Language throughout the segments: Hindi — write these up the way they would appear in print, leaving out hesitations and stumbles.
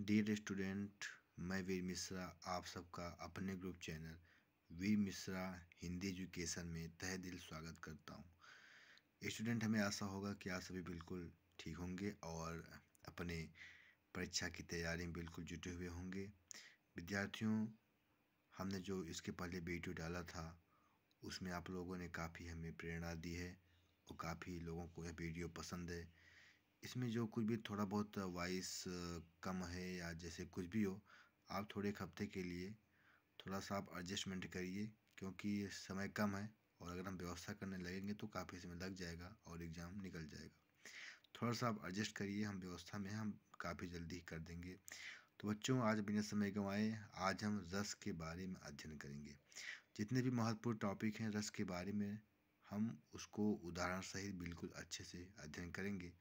डियर स्टूडेंट, मैं वीर मिश्रा आप सबका अपने ग्रुप चैनल वीर मिश्रा हिंदी एजुकेशन में तहे दिल स्वागत करता हूँ। स्टूडेंट, हमें आशा होगा कि आप सभी बिल्कुल ठीक होंगे और अपने परीक्षा की तैयारी में बिल्कुल जुटे हुए होंगे। विद्यार्थियों, हमने जो इसके पहले वीडियो डाला था उसमें आप लोगों ने काफ़ी हमें प्रेरणा दी है और काफ़ी लोगों को यह वीडियो पसंद है। इसमें जो कुछ भी थोड़ा बहुत वॉइस कम है या जैसे कुछ भी हो, आप थोड़े एक हफ्ते के लिए थोड़ा सा आप एडजस्टमेंट करिए, क्योंकि समय कम है और अगर हम व्यवस्था करने लगेंगे तो काफ़ी समय लग जाएगा और एग्ज़ाम निकल जाएगा। थोड़ा सा आप एडजस्ट करिए, हम व्यवस्था में हम काफ़ी जल्दी कर देंगे। तो बच्चों, आज बिना समय गंवाए आज हम रस के बारे में अध्ययन करेंगे। जितने भी महत्वपूर्ण टॉपिक हैं रस के बारे में, हम उसको उदाहरण सहित बिल्कुल अच्छे से अध्ययन करेंगे।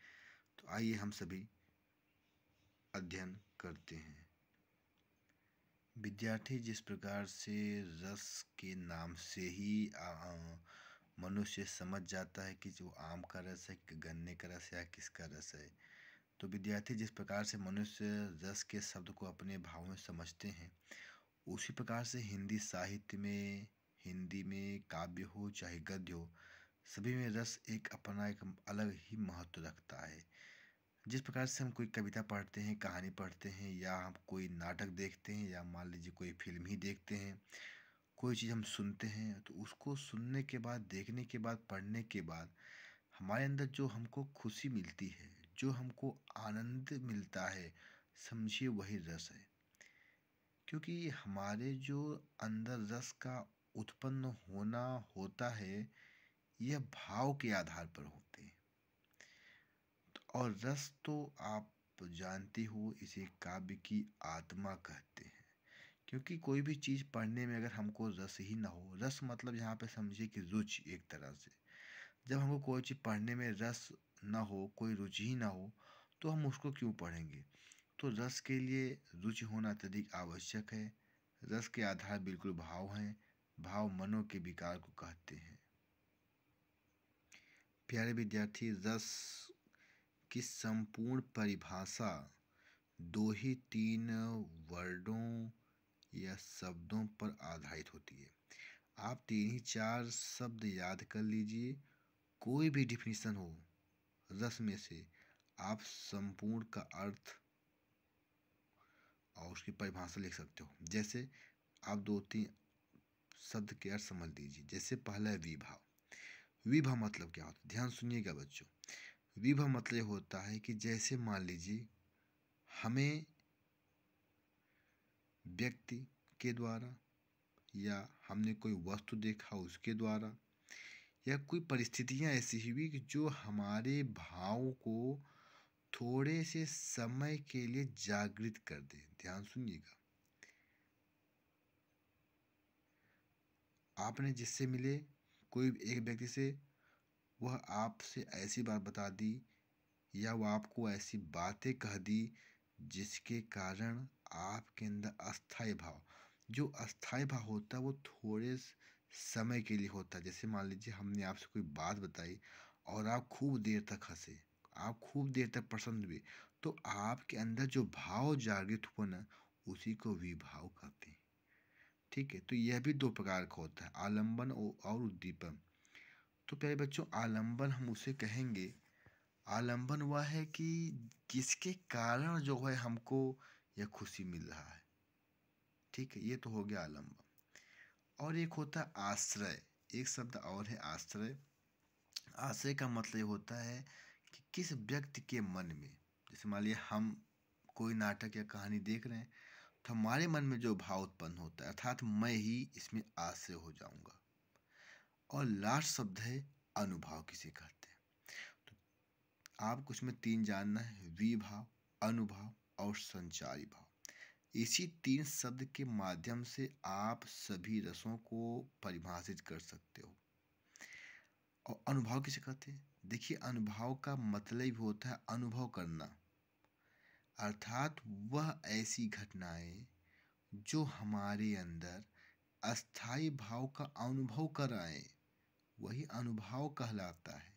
तो आइए हम सभी अध्ययन करते हैं। विद्यार्थी, जिस प्रकार से रस के नाम से ही मनुष्य समझ जाता है कि जो आम का रस है, कि गन्ने का रस है या किसका रस है, तो विद्यार्थी जिस प्रकार से मनुष्य रस के शब्द को अपने भाव में समझते हैं, उसी प्रकार से हिंदी साहित्य में, हिंदी में काव्य हो चाहे गद्य हो, सभी में रस एक अपना एक अलग ही महत्व रखता है। जिस प्रकार से हम कोई कविता पढ़ते हैं, कहानी पढ़ते हैं, या हम कोई नाटक देखते हैं, या मान लीजिए कोई फिल्म ही देखते हैं, कोई चीज़ हम सुनते हैं, तो उसको सुनने के बाद, देखने के बाद, पढ़ने के बाद हमारे अंदर जो हमको खुशी मिलती है, जो हमको आनंद मिलता है, समझिए वही रस है। क्योंकि हमारे जो अंदर रस का उत्पन्न होना होता है, यह भाव के आधार पर होते हैं। और रस तो आप जानते हो, इसे काव्य की आत्मा कहते हैं। क्योंकि कोई भी चीज़ पढ़ने में अगर हमको रस ही ना हो, रस मतलब यहाँ पे समझिए कि रुचि एक तरह से। जब हमको कोई चीज़ पढ़ने में रस ना हो, कोई रुचि ही ना हो, तो हम उसको क्यों पढ़ेंगे। तो रस के लिए रुचि होना अत्यधिक आवश्यक है। रस के आधार बिल्कुल भाव हैं। भाव मनों के विकार को कहते हैं। प्यारे विद्यार्थी, रस की संपूर्ण परिभाषा दो ही तीन वर्डों या शब्दों पर आधारित होती है। आप तीन ही चार शब्द याद कर लीजिए, कोई भी डिफिनीशन हो रस में से, आप संपूर्ण का अर्थ और उसकी परिभाषा लिख सकते हो। जैसे आप दो तीन शब्द के अर्थ समझ लीजिए। जैसे पहला है विभाव। विभाव मतलब क्या होता है, ध्यान सुनिएगा बच्चों। विभाव मतलब होता है कि जैसे मान लीजिए हमें व्यक्ति के द्वारा, या हमने कोई वस्तु देखा उसके द्वारा, या कोई परिस्थितियां ऐसी हुई कि जो हमारे भाव को थोड़े से समय के लिए जागृत कर दे। ध्यान सुनिएगा। आपने जिससे मिले, कोई एक व्यक्ति से, वह आपसे ऐसी बात बता दी या वह आपको ऐसी बातें कह दी जिसके कारण आपके अंदर अस्थायी भाव, जो अस्थायी भाव होता है वो थोड़े समय के लिए होता है। जैसे मान लीजिए हमने आपसे कोई बात बताई और आप खूब देर तक हंसे, आप खूब देर तक प्रसन्न हुए, तो आपके अंदर जो भाव जागृत हुआ ना, उसी को विभाव कहते हैं। ठीक है, तो यह भी दो प्रकार का होता है, आलंबन और उद्दीपन। तो प्यारे बच्चों, आलंबन हम उसे कहेंगे, आलंबन वह है कि जिसके कारण जो है हमको यह खुशी मिल रहा है। ठीक है, ये तो हो गया आलंबन। और एक होता है आश्रय। एक शब्द और है आश्रय। आश्रय का मतलब ये होता है कि किस व्यक्ति के मन में, जैसे मान लिया हम कोई नाटक या कहानी देख रहे हैं, तो हमारे मन में जो भाव उत्पन्न होता है, अर्थात मैं ही इसमें आश्रय हो जाऊंगा। और लास्ट शब्द है अनुभाव किसे कहते हैं। तो आपको इसमें तीन जानना है, विभाव, अनुभाव और संचारी भाव। इसी तीन शब्द के माध्यम से आप सभी रसों को परिभाषित कर सकते हो। और अनुभव किसे कहते हैं, देखिए अनुभव का मतलब होता है अनुभव करना, अर्थात वह ऐसी घटनाएं जो हमारे अंदर अस्थाई भाव का अनुभव कराएं, वही अनुभव कहलाता है।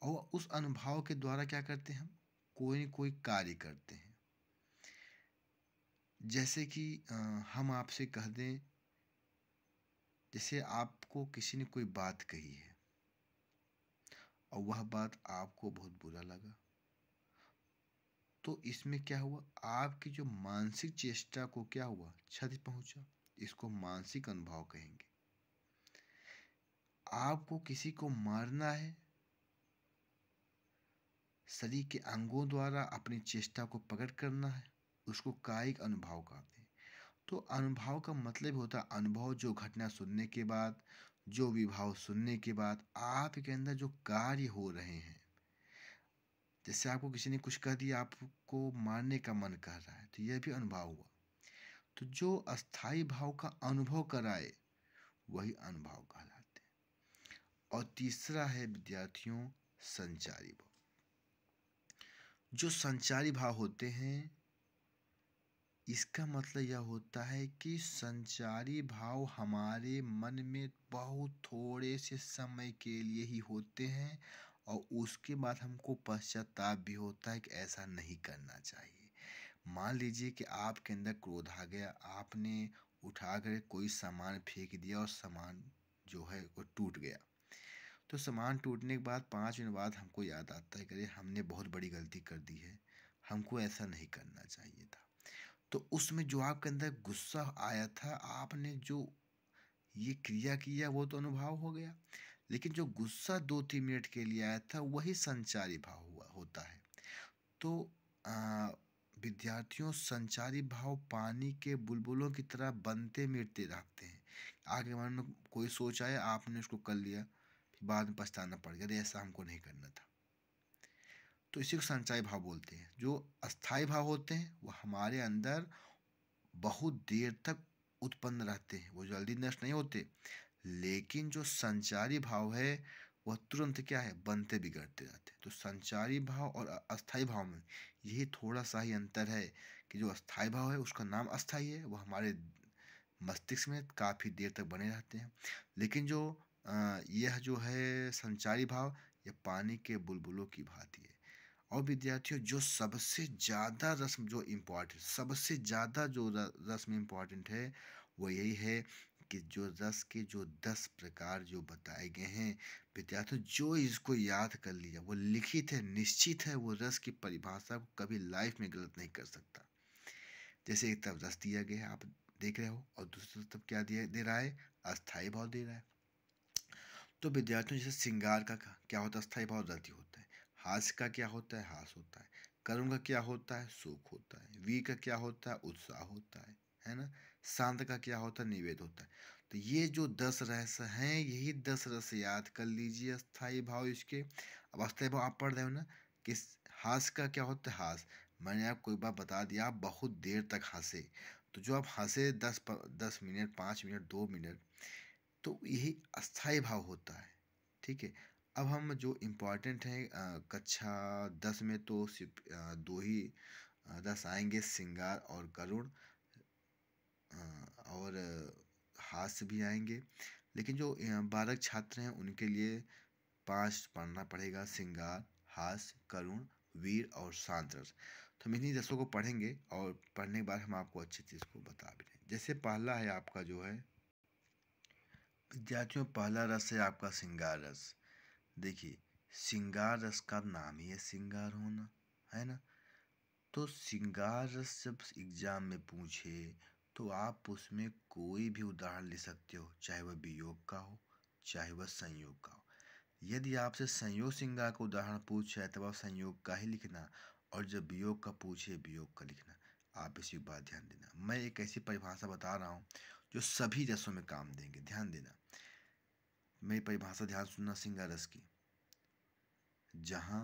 और उस अनुभव के द्वारा क्या करते हैं हम, कोई न कोई कार्य करते हैं। जैसे कि हम आपसे कह दें, जैसे आपको किसी ने कोई बात कही है और वह बात आपको बहुत बुरा लगा, तो इसमें क्या हुआ, आपकी जो मानसिक चेष्टा को क्या हुआ, क्षति पहुंचा। इसको मानसिक अनुभव कहेंगे। आपको किसी को मारना है, शरीर के अंगों द्वारा अपनी चेष्टा को प्रकट करना है, उसको कायिक अनुभव कहते हैं। तो अनुभव का मतलब होता है अनुभव, जो घटना सुनने के बाद, जो विभाव सुनने के बाद आपके अंदर जो कार्य हो रहे हैं। जैसे आपको किसी ने कुछ कह दिया, आपको मारने का मन कर रहा है, तो यह भी अनुभव हुआ। तो जो अस्थाई भाव का अनुभव कराए वही अनुभव कहलाते हैं। और तीसरा है विद्यार्थियों संचारी भाव। जो संचारी भाव होते हैं, इसका मतलब यह होता है कि संचारी भाव हमारे मन में बहुत थोड़े से समय के लिए ही होते हैं और उसके बाद हमको पश्चाताप भी होता है कि ऐसा नहीं करना चाहिए। मान लीजिए कि आपके अंदर क्रोध आ गया, आपने उठा कर कोई सामान फेंक दिया और सामान जो है वो टूट गया। तो सामान टूटने के बाद 5 मिनट बाद हमको याद आता है कि अरे हमने बहुत बड़ी गलती कर दी है, हमको ऐसा नहीं करना चाहिए था। तो उसमें जो आपके अंदर गुस्सा आया था, आपने जो ये क्रिया किया वो तो अनुभव हो गया, लेकिन जो गुस्सा 2-3 मिनट के लिए आया था वही संचारी भाव हुआ होता है। तो आ, विद्यार्थियों संचारी भाव पानी के बुलबुलों की तरह बनते मिटते रहते हैं। आगे मन में कोई सोच आया, आपने उसको कर लिया, फिर बाद में पछताना पड़ गया, अरे ऐसा हमको नहीं करना था। तो इसी को संचारी भाव बोलते हैं। जो अस्थाई भाव होते हैं वो हमारे अंदर बहुत देर तक उत्पन्न रहते हैं, वो जल्दी नष्ट नहीं होते। लेकिन जो संचारी भाव है वह तुरंत क्या है, बनते बिगड़ते रहते हैं। तो संचारी भाव और अस्थाई भाव में यही थोड़ा सा ही अंतर है कि जो अस्थाई भाव है उसका नाम अस्थाई है, वो हमारे मस्तिष्क में काफ़ी देर तक बने रहते हैं। लेकिन जो यह जो है संचारी भाव, यह पानी के बुलबुलों की भांति है। और विद्यार्थियों जो सबसे ज़्यादा रस्म जो इम्पोर्टेंट, सबसे ज़्यादा जो रस्म इम्पोर्टेंट है वो यही है कि जो रस के जो 10 प्रकार जो बताए गए हैं, विद्यार्थियों जो इसको याद कर लिया, वो लिखित है, निश्चित है, वो रस की परिभाषा को कभी लाइफ में गलत नहीं कर सकता। जैसे एक तरफ रस दिया गया है, आप देख रहे हो, और दूसरी तरफ क्या दिया दे रहा है, अस्थाई भाव दे रहा है। तो विद्यार्थियों जैसे श्रृंगार का क्या होता है, अस्थाई भाव रति होता है। हास्य का क्या होता है, हास होता है। करुण का क्या होता है, सुख होता है। वीर का क्या होता है, उत्साह होता है ना। शांत का क्या होता है, निवेद होता है। तो ये जो 10 रस हैं, यही 10 रस याद कर लीजिए अस्थाई भाव इसके। अब अस्थाई भाव आप पढ़ रहे हो ना कि हास का क्या होता है, हास, मैंने आपको एक बार बता दिया, आप बहुत देर तक हंसे। तो जो आप हंसे 10 मिनट, 5 मिनट, 2 मिनट, तो यही अस्थाई भाव होता है। ठीक है। अब हम जो इम्पोर्टेंट हैं, कक्षा 10 में तो सिर्फ दो ही रस आएंगे, श्रृंगार और करुण, और हास्य भी आएंगे। लेकिन जो बालक छात्र हैं उनके लिए 5 पढ़ना पड़ेगा, श्रृंगार, हास्य, करुण, वीर और शांत रस। तो हम इन्हीं रसों को पढ़ेंगे और पढ़ने के बाद हम आपको अच्छी चीज़ को बता भी दें। जैसे पहला है आपका जो है विद्यार्थियों, पहला रस है आपका श्रृंगार रस। देखिए, श्रृंगार रस का नाम ही है श्रृंगार होना, है ना। तो श्रृंगार रस जब एग्जाम में पूछे तो आप उसमें कोई भी उदाहरण ले सकते हो, चाहे वह वियोग का हो, चाहे वह संयोग का हो। यदि आपसे संयोग श्रृंगार का उदाहरण पूछे तब आप संयोग का ही लिखना, और जब वियोग का पूछे वियोग का लिखना। आप इसी बात ध्यान देना, मैं एक ऐसी परिभाषा बता रहा हूँ जो सभी रसों में काम देंगे, ध्यान देना। मेरी परिभाषा ध्यान सुनना श्रृंगार रस की। जहाँ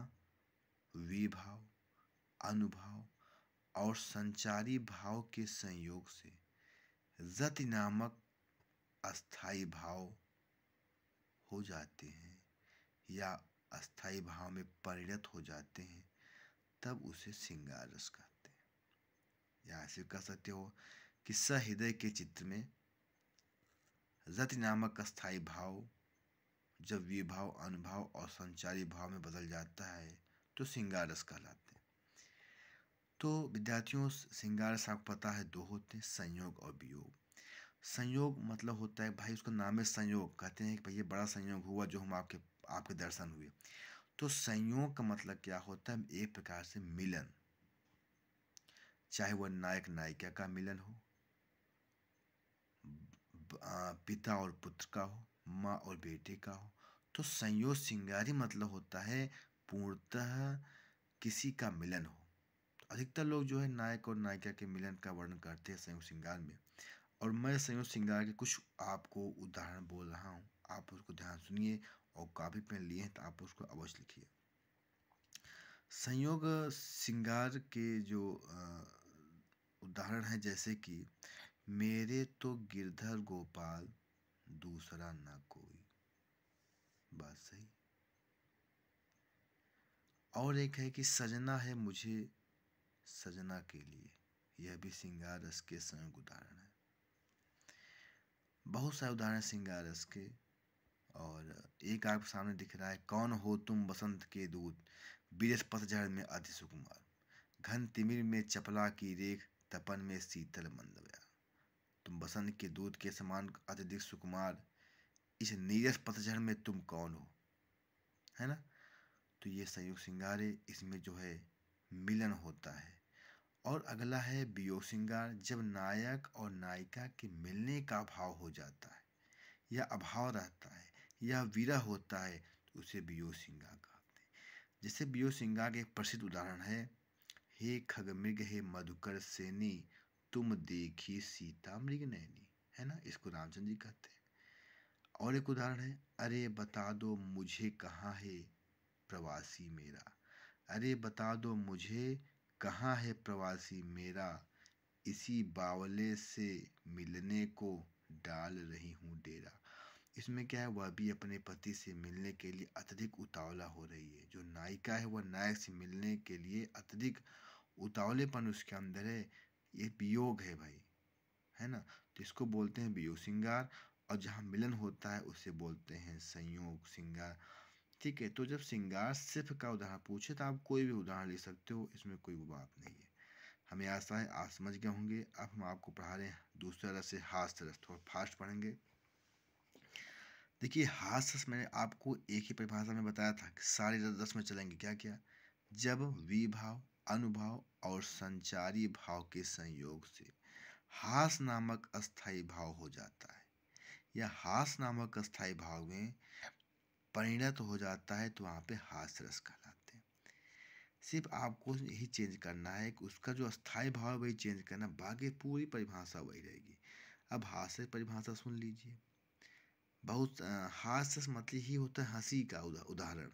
विभाव, अनुभाव और संचारी भाव के संयोग से रति नामक अस्थाई भाव हो जाते हैं या अस्थाई भाव में परिणत हो जाते हैं, तब उसे श्रृंगार रस कहते हैं। या ऐसे कह सकते हो कि सहृदय के चित्र में रति नामक अस्थाई भाव जब विभाव, अनुभाव और संचारी भाव में बदल जाता है तो श्रृंगार रस कहलाते हैं। तो विद्यार्थियों, श्रृंगार रस आपको पता है दो होते हैं, संयोग और वियोग। संयोग मतलब होता है भाई, उसका नाम है संयोग, कहते हैं कि भाई ये बड़ा संयोग हुआ जो हम आपके आपके दर्शन हुए। तो संयोग का मतलब क्या होता है, एक प्रकार से मिलन, चाहे वह नायक नायिका का मिलन हो, पिता और पुत्र का हो, माँ और बेटे का हो। तो संयोग श्रृंगारी मतलब होता है पूर्णतः किसी का मिलन हो। अधिकतर लोग जो है नायक और नायिका के मिलन का वर्णन करते हैं संयोग श्रृंगार में। और मैं संयोग श्रृंगार के कुछ आपको उदाहरण बोल रहा हूँ, आप उसको ध्यान सुनिए, और कापी पेन लिए हैं तो आप उसको अवश्य लिखिए। संयोग श्रृंगार के जो उदाहरण हैं, जैसे कि मेरे तो गिरधर गोपाल दूसरा ना कोई, बात सही। और एक है कि सजना है मुझे सजना के लिए, यह भी श्रृंगार रस के संयोग उदाहरण है। बहुत सारे उदाहरण श्रृंगार रस के। और एक आपके सामने दिख रहा है, कौन हो तुम बसंत के दूत, बिरस पतझड़ में अति सुकुमार, घन तिमिर में चपला की रेख, तपन में शीतल मंद बयार। तुम बसंत के दूत के समान अत्यधिक सुकुमार, इस नीरस पतझड़ में तुम कौन हो, है ना। तो ये संयोग श्रृंगार है, इसमें जो है मिलन होता है। और अगला है वियोग श्रृंगार, जब नायक और नायिका के मिलने का अभाव हो जाता है, या अभाव रहता है, या विरह होता है, तो उसे वियोग श्रृंगार कहते हैं। जैसे वियोग श्रृंगार के एक प्रसिद्ध उदाहरण है, हे खगमृग हे मधुकर सेनी, तुम देखी सीता मृग नैनी, है ना, इसको रामचंद्र जी कहते हैं। और एक उदाहरण है, अरे बता दो मुझे कहाँ है प्रवासी मेरा, अरे बता दो मुझे कहाँ है प्रवासी मेरा, इसी बावले से मिलने को डाल रही हूँ डेरा। इसमें क्या है, वह भी अपने पति से मिलने के लिए अत्यधिक उतावला हो रही है। जो नायिका है वह नायक से मिलने के लिए अत्यधिक उतावलेपन उसके अंदर है। ये वियोग है भाई, है ना। तो इसको बोलते हैं वियोग श्रृंगार। और जहाँ मिलन होता है उसे बोलते हैं संयोग श्रृंगार। ठीक है, तो जब श्रृंगार सिर्फ का उदाहरण पूछे तो आप कोई भी उदाहरण ले सकते हो, इसमें कोई बात नहीं है। हमें आशा है आप समझ गए होंगे। अब हम आपको पढ़ा रहे हैं दूसरा रस से हास्य रस, थोड़ा फास्ट पढ़ेंगे। देखिए हास्य रस मैंने आपको एक ही परिभाषा में बताया था कि सारे रस में चलेंगे क्या क्या, जब विभाव, अनुभाव और संचारी भाव के संयोग से हास नामक अस्थाई भाव हो जाता है, या हास नामक अस्थाई भाव में परिणत हो जाता है, तो वहाँ पे हास्य रस कहलाते हैं। सिर्फ आपको यही चेंज करना है कि उसका जो अस्थाई भाव है वही चेंज करना, बाकी पूरी परिभाषा वही रहेगी। अब हास्य परिभाषा सुन लीजिए। बहुत हास्य मतलब ही होता है हंसी का उदाहरण।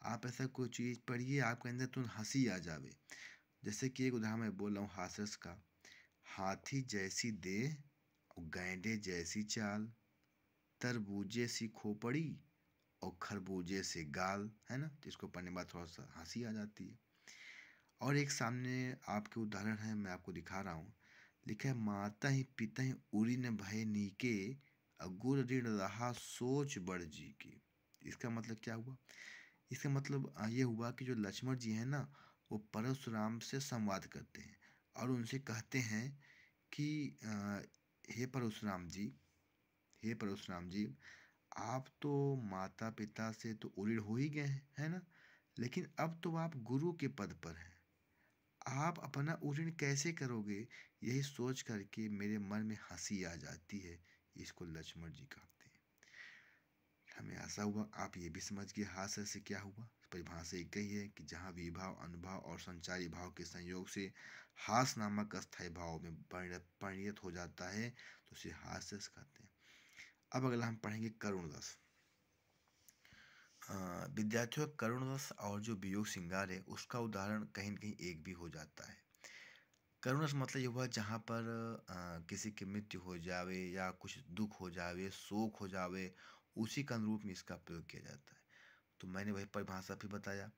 आप ऐसा कोई चीज़ पढ़िए आपके अंदर तुरंत हंसी आ जावे। जैसे कि एक उदाहरण मैं बोल रहा हूँ हास्य रस का, हाथी जैसी देह और गैंडे जैसी चाल, तरबूजे सी खोपड़ी और खरबूजे से गाल, है ना। तो इसको पढ़ने के बाद थोड़ा सा हंसी आ जाती है। और एक सामने आपके उदाहरण है, मैं आपको दिखा रहा हूँ। लिखा है, माता ही पिता ही उरी न भय नीके, गुर ऋण रहा सोच बड़ जी के। इसका मतलब क्या हुआ, इसका मतलब ये हुआ कि जो लक्ष्मण जी हैं ना, वो परशुराम से संवाद करते हैं और उनसे कहते हैं कि हे परशुराम जी, हे परशुराम जी, आप तो माता पिता से तो उरीण हो ही गए हैं, है ना, लेकिन अब तो आप गुरु के पद पर हैं, आप अपना ऊरण कैसे करोगे, यही सोच करके मेरे मन में हंसी आ जाती है। इसको लक्ष्मण जी कहते हैं। हमें आशा हुआ आप ये भी समझ गए हास्य से क्या हुआ। परिभाषा एक ही है कि जहाँ विभाव, अनुभाव और संचारी भाव के संयोग से हास नामक अस्थायी भाव में परिणत हो जाता है, तो उसे हास्य कहते हैं। अब अगला हम पढ़ेंगे करुण रस। विद्यार्थियों, करुण रस और जो वियोग श्रृंगार है उसका उदाहरण कहीं न कहीं एक भी हो जाता है। करुण रस मतलब ये हुआ जहाँ पर किसी की मृत्यु हो जावे या कुछ दुख हो जावे, शोक हो जावे, उसी के अनुरूप में इसका प्रयोग किया जाता है। तो मैंने वही परिभाषा भी बताया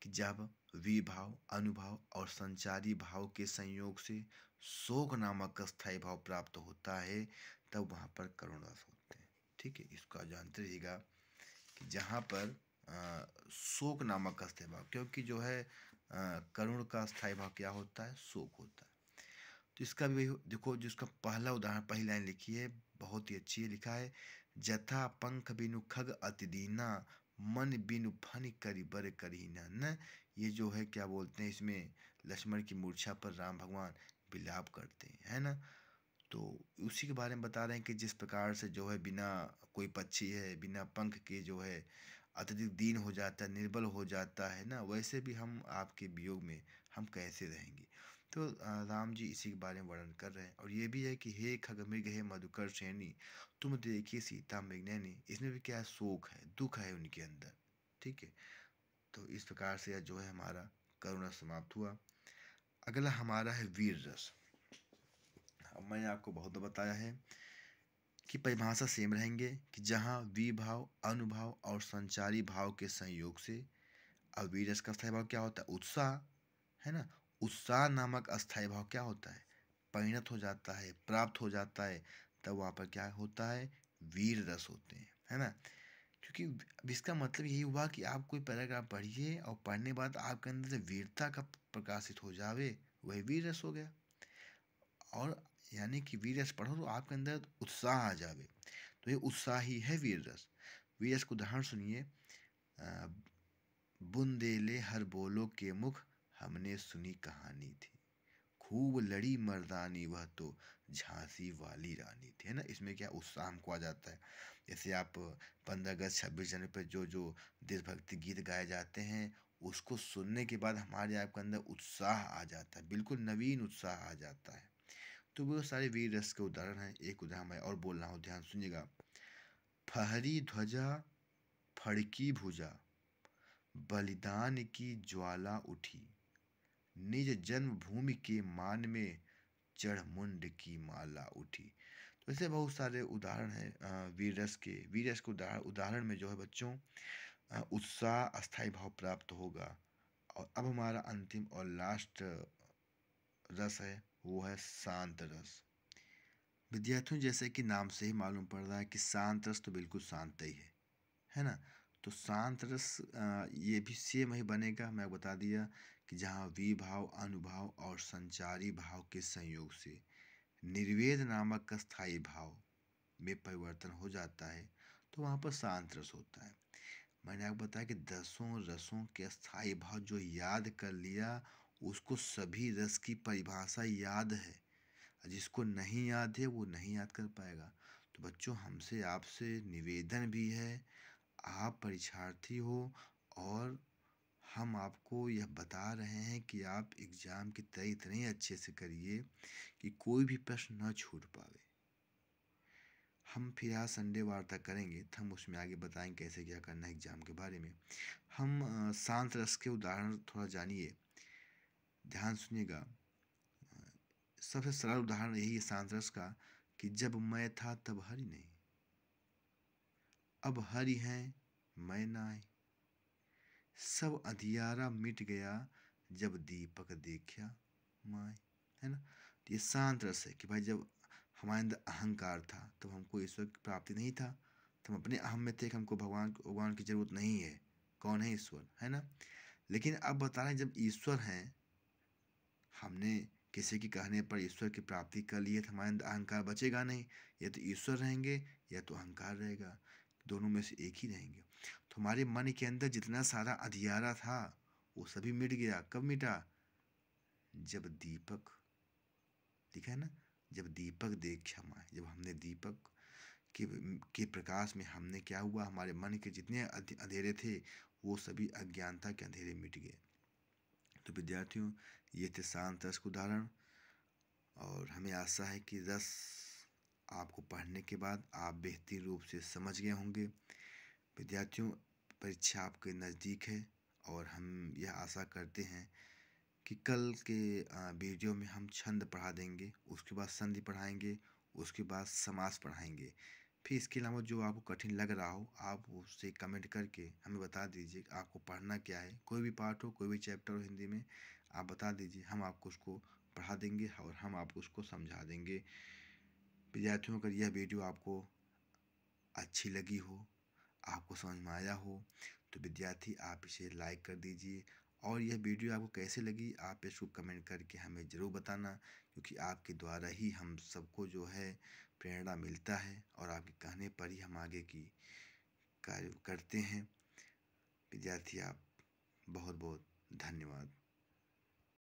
कि जब विभाव, अनुभाव और संचारी भाव के संयोग से शोक नामक अस्थायी भाव प्राप्त होता है, तब वहाँ पर करुण रस होते हैं। ठीक है, इसका जानते रहिएगा कि जहाँ पर शोक नामक अस्थायी भाव, क्योंकि जो है करुण का अस्थाई भाव क्या होता है? शोक होता है। तो इसका भी देखो, जिसका पहला उदाहरण, पहली लाइन लिखी है, बहुत ही अच्छी है। लिखा है, जथा पंख बिनु खग अति दीना, मन बिनु फनि करि बर करीना। न, ये जो है क्या बोलते हैं, इसमें लक्ष्मण की मूर्छा पर राम भगवान विलाप करते हैं, है ना। तो उसी के बारे में बता रहे हैं कि जिस प्रकार से जो है बिना कोई पक्षी है, बिना पंख के जो है अत्यधिक दीन हो जाता है, निर्बल हो जाता है ना, वैसे भी हम आपके वियोग में हम कैसे रहेंगे। तो राम जी इसी के बारे में वर्णन कर रहे हैं। और ये भी है कि हे खग मृग हे मधुकर श्रेणी, तुम देखिए सीता मृगनैनी। इसमें भी क्या है? शोक है, दुख है उनके अंदर। ठीक है। तो इस प्रकार से यह जो है हमारा करुणा समाप्त हुआ। अगला हमारा है वीर रस। अब मैंने आपको बहुत बताया है कि परिभाषा सेम रहेंगे कि जहाँ विभाव, अनुभाव और संचारी भाव के संयोग से। अब वीर रस का अस्थायी भाव क्या होता है? उत्साह, है ना। उत्साह नामक अस्थायी भाव क्या होता है? परिणत हो जाता है, प्राप्त हो जाता है, तब वहाँ पर क्या होता है? वीर रस होते हैं, है ना। क्योंकि अब इसका मतलब यही हुआ कि आप कोई पैराग्राफ पढ़िए और पढ़ने के बाद आपके अंदर से वीरता का प्रकाशित हो जावे, वही वीर रस हो गया। और यानी कि वीर रस पढ़ो तो आपके अंदर उत्साह आ जावे, तो ये उत्साह ही है वीर रस। वीर रस को उदाहरण सुनिए। बुंदेले हर बोलो के मुख, हमने सुनी कहानी थी, खूब लड़ी मर्दानी वह तो झांसी वाली रानी थी, है ना। इसमें क्या उत्साह हमको आ जाता है। जैसे आप 15 अगस्त 26 जनवरी पर जो जो देशभक्ति गीत गाए जाते हैं, उसको सुनने के बाद हमारे आपके अंदर उत्साह आ जाता है, बिल्कुल नवीन उत्साह आ जाता है। तो वो सारे वीर रस के उदाहरण हैं। एक उदाहरण मैं और बोल रहा हूँ, ध्यान सुनिएगा। फहरी ध्वजा फड़की भुजा, बलिदान की ज्वाला उठी, निज जन्मभूमि के मान में चढ़ मुंड की माला उठी। तो ऐसे बहुत सारे उदाहरण हैं वीर रस के। वीर रस के उदाहरण में जो है बच्चों, उत्साह, अस्थायी भाव प्राप्त होगा। और अब हमारा अंतिम और लास्ट रस है, वो है शांत रस। विद्यार्थियों, जैसे कि नाम से ही मालूम पड़ रहा है कि शांत रस तो बिल्कुल शांत ही है ना। तो शांत रस ये भी सेम ही बनेगा। मैं बता दिया कि जहाँ विभाव, अनुभाव और संचारी भाव के संयोग से निर्वेद नामक स्थायी भाव में परिवर्तन हो जाता है, तो वहाँ पर शांत रस होता है। मैंने आपको बताया कि 10 रसों के स्थायी भाव जो याद कर लिया, उसको सभी रस की परिभाषा याद है। जिसको नहीं याद है वो नहीं याद कर पाएगा। तो बच्चों, हमसे आपसे निवेदन भी है, आप परीक्षार्थी हो और हम आपको यह बता रहे हैं कि आप एग्ज़ाम की तैयारी इतने अच्छे से करिए कि कोई भी प्रश्न न छूट पावे। हम फिर आज संडे वार्ता करेंगे, तो हम उसमें आगे बताएंगे कैसे क्या करना है एग्ज़ाम के बारे में। हम शांत रस के उदाहरण थोड़ा जानिए, ध्यान सुनिएगा। सबसे सरल उदाहरण यही है शांत रस का कि जब मैं था तब हरि नहीं, अब हरि हैं मैं नाय, सब अंधियारा मिट गया जब दीपक देखा माय, है ना। तो ये शांत रस है कि भाई जब हमारे अंदर अहंकार था तब हमको ईश्वर की प्राप्ति नहीं था, तो हम अपने अहम में थे कि हमको भगवान की ज़रूरत नहीं है। कौन है? ईश्वर, है ना। लेकिन अब बता रहे हैं जब ईश्वर हैं, हमने किसी के कहने पर ईश्वर की प्राप्ति कर ली है, तो हमारे अंदर अहंकार बचेगा नहीं। या तो ईश्वर रहेंगे या तो अहंकार रहेगा, दोनों में से एक ही रहेंगे। तो हमारे मन के अंदर जितना सारा अंधियारा था वो सभी मिट गया। कब मिटा? जब दीपक दिखा, है ना। जब दीपक देखा माँ, जब हमने दीपक के प्रकाश में हमने क्या हुआ, हमारे मन के जितने अंधेरे थे वो सभी अज्ञानता के अंधेरे मिट गए। तो विद्यार्थियों, ये थे शांत रस के उदाहरण। और हमें आशा है कि रस आपको पढ़ने के बाद आप बेहतरीन रूप से समझ गए होंगे। विद्यार्थियों, परीक्षा आपके नज़दीक है और हम यह आशा करते हैं कि कल के वीडियो में हम छंद पढ़ा देंगे, उसके बाद संधि पढ़ाएंगे, उसके बाद समास पढ़ाएंगे। फिर इसके अलावा जो आपको कठिन लग रहा हो, आप उससे कमेंट करके हमें बता दीजिए कि आपको पढ़ना क्या है। कोई भी पार्ट हो, कोई भी चैप्टर हो हिंदी में, आप बता दीजिए, हम आपको उसको पढ़ा देंगे और हम आपको उसको समझा देंगे। विद्यार्थियों, अगर यह वीडियो आपको अच्छी लगी हो, आपको समझ में आया हो, तो विद्यार्थी आप इसे लाइक कर दीजिए और यह वीडियो आपको कैसे लगी आप इसको कमेंट करके हमें ज़रूर बताना, क्योंकि आपके द्वारा ही हम सबको जो है प्रेरणा मिलता है और आपके कहने पर ही हम आगे की कार्य करते हैं। विद्यार्थी, आप बहुत बहुत धन्यवाद।